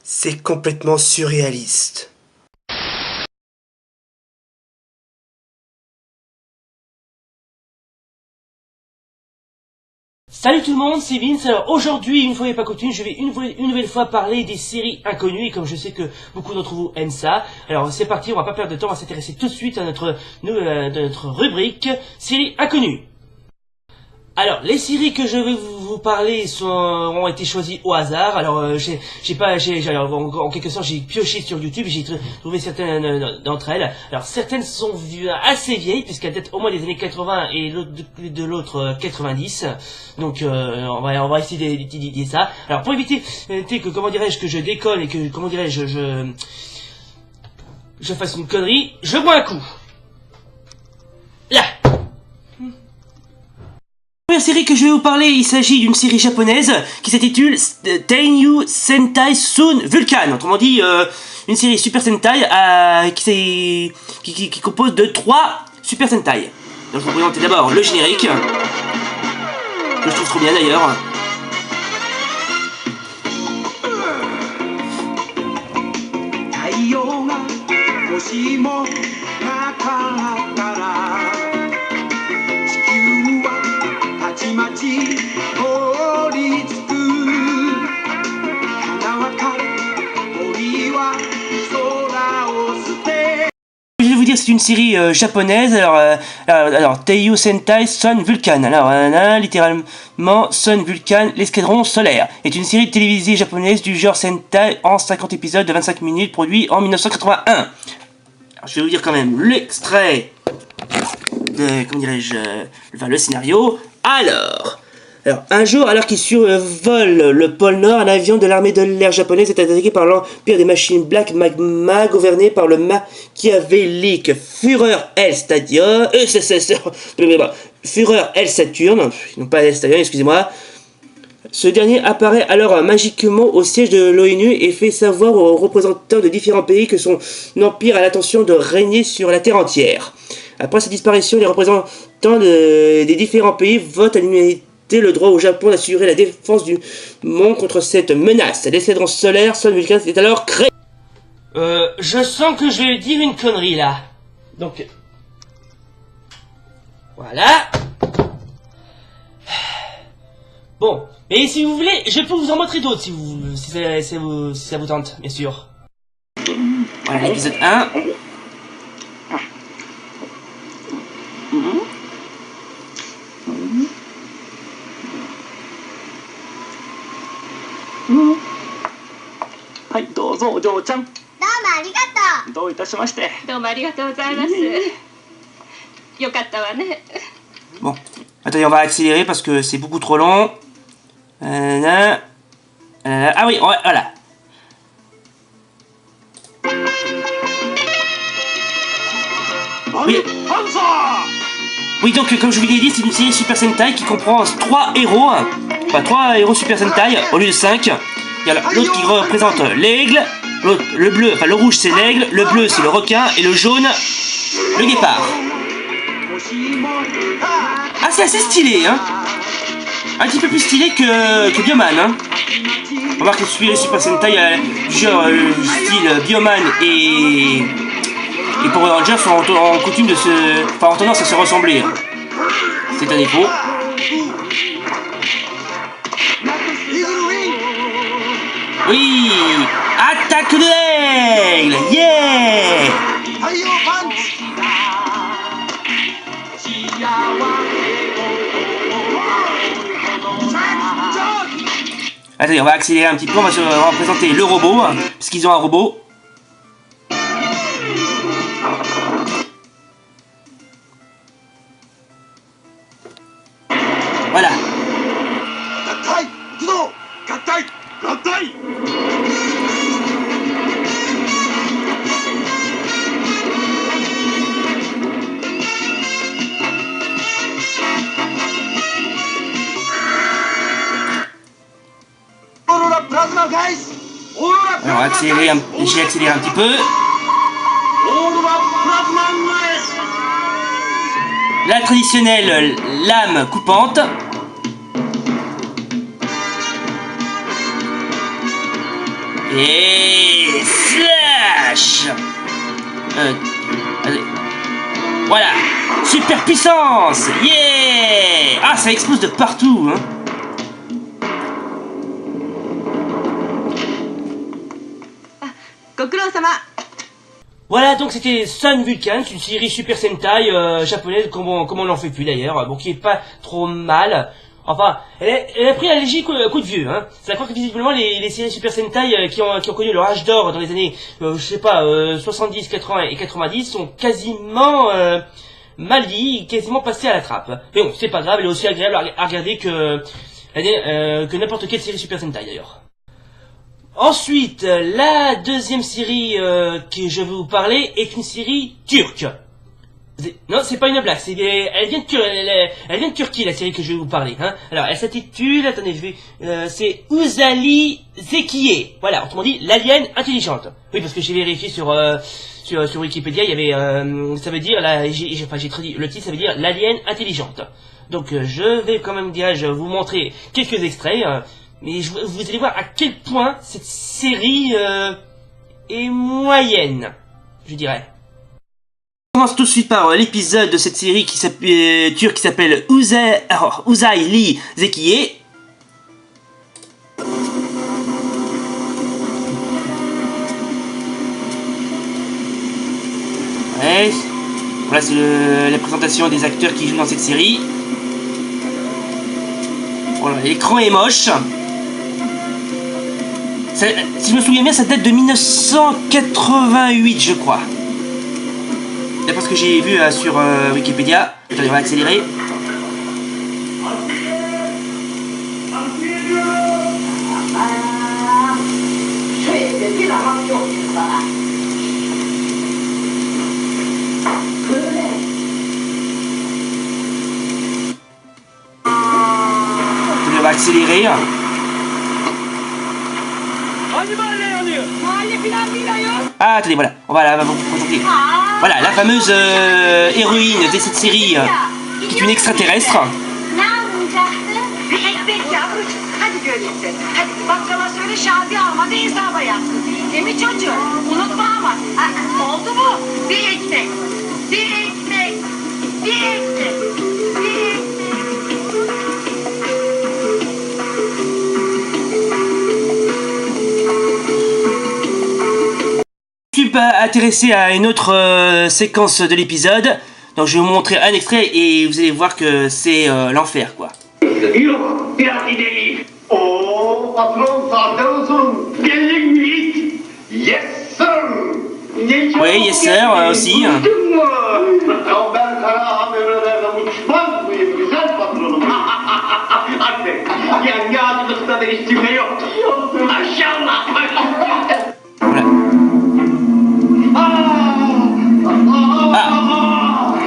C'est complètement surréaliste. Salut tout le monde, c'est Vince. Alors aujourd'hui, une fois n'est pas coutume, je vais une nouvelle fois parler des séries inconnues, et comme je sais que beaucoup d'entre vous aiment ça, alors c'est parti, on va pas perdre de temps, on va s'intéresser tout de suite à notre rubrique séries inconnues. Alors, les séries que je vais vous parler ont été choisies au hasard. Alors, en quelque sorte, j'ai pioché sur YouTube, j'ai trouvé certaines d'entre elles. Alors, certaines sont assez vieilles, puisqu'elles datent au moins des années 80 et de l'autre 90. Donc, on va essayer d'étudier ça. Alors, pour éviter que, comment dirais-je, que je déconne et que, comment dirais-je, je fasse une connerie, je bois un coup. Là. La première série que je vais vous parler, il s'agit d'une série japonaise qui s'intitule Teinyu Sentai Sun Vulcan. Autrement dit, une série Super Sentai qui compose de 3 Super Sentai. Donc je vais vous présenter d'abord le générique, que je trouve trop bien d'ailleurs. Je vais vous dire, c'est une série japonaise. Alors Teinyu Sentai Sun Vulcan. Alors littéralement Sun Vulcan, l'escadron solaire, est une série télévisée japonaise du genre Sentai en 50 épisodes de 25 minutes, produit en 1981. Alors, je vais vous dire quand même l'extrait de, comment dirais-je, le scénario. Alors, un jour, alors qu'il survole le pôle Nord, un avion de l'armée de l'air japonaise est attaqué par l'empire des machines Black Magma, gouverné par le machiavélique Führer L Stadion, Führer L Saturn, non pas L Stadion, excusez-moi. Ce dernier apparaît alors magiquement au siège de l'ONU et fait savoir aux représentants de différents pays que son empire a l'intention de régner sur la terre entière. Après sa disparition, les représentants des différents pays votent à l'unanimité le droit au Japon d'assurer la défense du monde contre cette menace. L'escadron solaire Sun Vulcan est alors créé. Je sens que je vais dire une connerie là. Donc, voilà. Bon, et si vous voulez, je peux vous en montrer d'autres si ça vous tente, bien sûr. Voilà l'épisode 1. Bon, attendez, on va accélérer parce que c'est beaucoup trop long. Ah oui, voilà. Oui, donc comme je vous l'ai dit, c'est une série Super Sentai qui comprend 3 héros. Enfin, 3 héros Super Sentai au lieu de 5. Il y a l'autre qui représente l'aigle, le bleu, enfin le rouge c'est l'aigle, le bleu c'est le requin et le jaune, le guépard. Ah, c'est assez stylé, hein. Un petit peu plus stylé que Bioman, hein. Remarque que celui les Super Sentai du genre style Bioman et Power Rangers sont en coutume de en tendance à se ressembler. C'est un défaut. Oui, attaque de l'aigle, yeah. Attendez, on va accélérer un petit peu, on va présenter le robot, parce qu'ils ont un robot. Voilà. j'ai accéléré un petit peu. La traditionnelle lame coupante. Et flash. Allez. Voilà. Super puissance. Yeah. Ah, ça explose de partout, hein. Voilà, donc c'était Sun Vulcan, une série Super Sentai japonaise, comme on n'en fait plus d'ailleurs, bon, qui est pas trop mal. Enfin, elle a pris un léger coup de vieux, hein. C'est à croire que visiblement les séries Super Sentai qui ont connu leur âge d'or dans les années, je sais pas, 70, 80 et 90 sont quasiment mal vieillis, quasiment passés à la trappe. Mais bon, c'est pas grave, elle est aussi agréable à regarder que n'importe quelle série Super Sentai d'ailleurs. Ensuite, la deuxième série que je vais vous parler est une série turque. Non, c'est pas une blague, elle vient de Turquie, la série que je vais vous parler, hein. Alors, elle s'intitule, attendez, c'est Uzali Zekiye. Voilà, autrement dit, l'alien intelligente. Oui, parce que j'ai vérifié sur Wikipédia, il y avait, ça veut dire, j'ai traduit, le titre, ça veut dire l'alien intelligente. Donc, je vais quand même, dirais-je, vous montrer quelques extraits, mais vous allez voir à quel point cette série est moyenne, je dirais. On commence tout de suite par l'épisode de cette série turque qui s'appelle Uzayli Zekiye. Ouais. Voilà, c'est la présentation des acteurs qui jouent dans cette série. Voilà, l'écran est moche. Ça, si je me souviens bien, ça date de 1988, je crois. D'après ce que j'ai vu sur Wikipédia. Attendez, on va accélérer. On va accélérer. Ah, attendez, voilà, on va vous présenter. Voilà, la fameuse héroïne de cette série, qui est une extraterrestre. Intéressé à une autre séquence de l'épisode, donc je vais vous montrer un extrait et vous allez voir que c'est l'enfer, quoi. Oui, yes sir, aussi.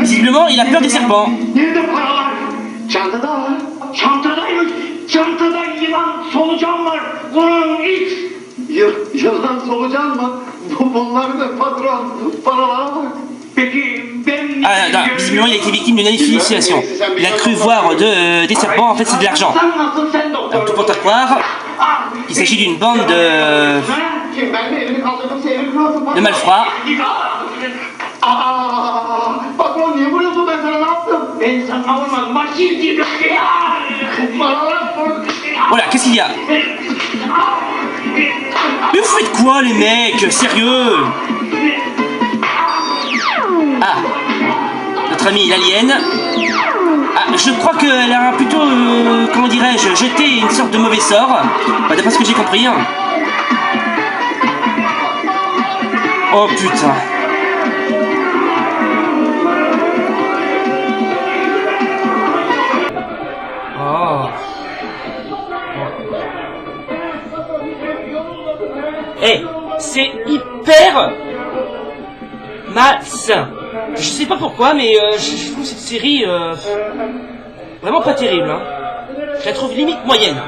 Visiblement, il a peur des serpents. Ah, non, visiblement, il a été victime d'une initiation. Il a cru voir des serpents, en fait, c'est de l'argent. Donc, tout porte à croire qu'il s'agit d'une bande de malfrats. Voilà, qu'est-ce qu'il y a? Mais vous faites quoi, les mecs? Sérieux? Ah, notre ami l'alien. Ah, je crois qu'elle a plutôt, comment dirais-je, jeté une sorte de mauvais sort. Bah, d'après ce que j'ai compris. Hein. Oh putain. Eh, c'est hyper malsain. Je sais pas pourquoi, mais je trouve cette série vraiment pas terrible. Hein. Je la trouve limite moyenne.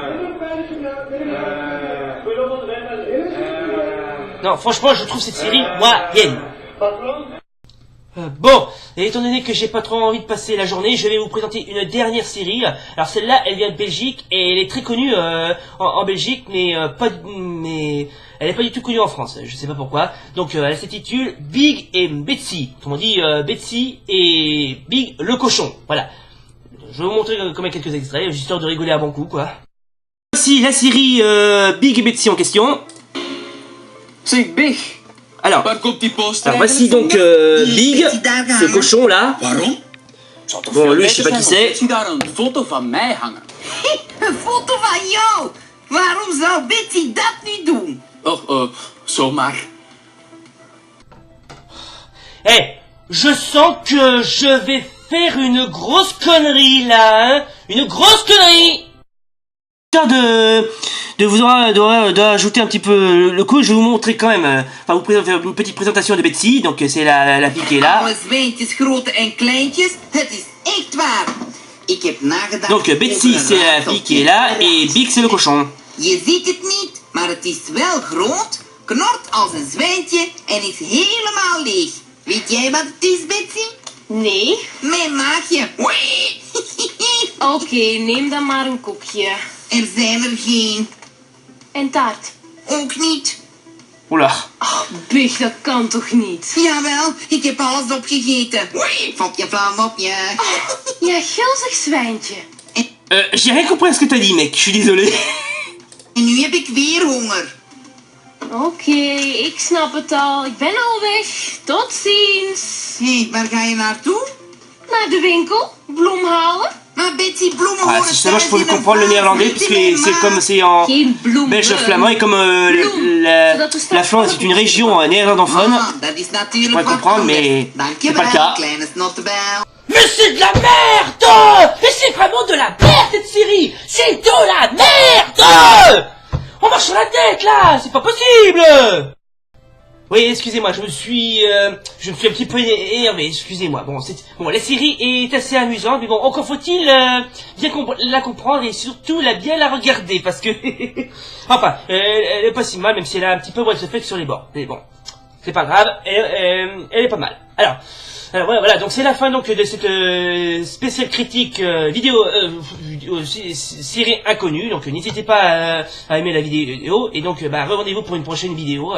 Non, franchement, je trouve cette série moyenne. Bon, et étant donné que j'ai pas trop envie de passer la journée, je vais vous présenter une dernière série. Alors celle-là, elle vient de Belgique et elle est très connue en Belgique, mais elle est pas du tout connue en France. Je sais pas pourquoi. Donc elle s'intitule Big et Betsy. Autrement dit, Betsy et Big le cochon. Voilà. Je vais vous montrer quand même quelques extraits, histoire de rigoler à bon coup, quoi. Voici la série Big et Betsy en question. C'est Big. Alors voici donc Big, ce cochon là. Bon, lui, je sais pas qui c'est. Zie daar een foto van mij hangen. Een foto van jou? Waarom zou Betsy dat nu doen? Oh, zomaar. Eh, je sens que je vais faire une grosse connerie là, hein. Une grosse connerie. De vous d'ajouter un petit peu le coup, je vais vous montrer quand même, enfin vous présenter une petite présentation de Betsy, donc c'est la fille qui est là. Alle zweetjes, grote en kleintjes, het is echt waar. Ik heb nagedacht. Donc Betsy c'est la fille qui est là et Big c'est le cochon. Je ziet het niet, maar het is wel groot, knort als een zwijntje en is helemaal leeg. Weet jij wat het is, Betsy? Nee. Mijn maagje. Oké, neem dan maar een koekje. Er zijn er geen. En taart. Ook niet. Oula. Oh, Big, dat kan toch niet? Jawel, ik heb alles opgegeten. Fopje, vlam, mopje. Ja, gulzig zwijntje. J'ai rien compris à ce que t'as dit mec, je suis désolé. En nu heb ik weer honger. Oké, ik snap het al. Ik ben al weg. Tot ziens. Hé, waar ga je naartoe? Naar de winkel. Bloem halen. Maar Betsy, bloemen Ah, horen si seulement je thuis pouvais in een comprendre le vaas, néerlandais, niet puisque in een c'est maag. comme c'est en Geen bloem. belge flamand et comme la Flandre c'est une région néerlandophone. Ah, dat is natuurlijk Je pourrais wat comprendre, anders. mais c'est pas le Dankjewel, cas. kleine snottebel. Mais c'est de la merde! Mais c'est vraiment de la merde cette série! C'est de la merde! On marche sur la tête là! C'est pas possible! Oui, excusez-moi, je me suis un petit peu énervé, excusez-moi. Bon, la série est assez amusante, mais bon, encore faut-il bien la comprendre et surtout bien la regarder, parce que... enfin, elle est pas si mal, même si elle a un petit peu what the fuck sur les bords. Mais bon, c'est pas grave, elle est pas mal. Alors voilà, donc c'est la fin donc de cette spéciale critique série inconnue. Donc n'hésitez pas à aimer la vidéo et donc rendez-vous pour une prochaine vidéo.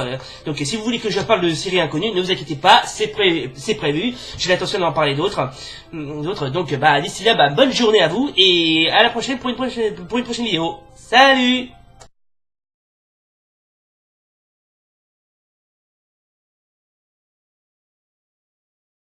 Donc si vous voulez que je parle de série inconnue, ne vous inquiétez pas, c'est prévu. J'ai l'intention d'en parler d'autres. Donc d'ici là, bonne journée à vous et à la prochaine pour une prochaine vidéo. Salut!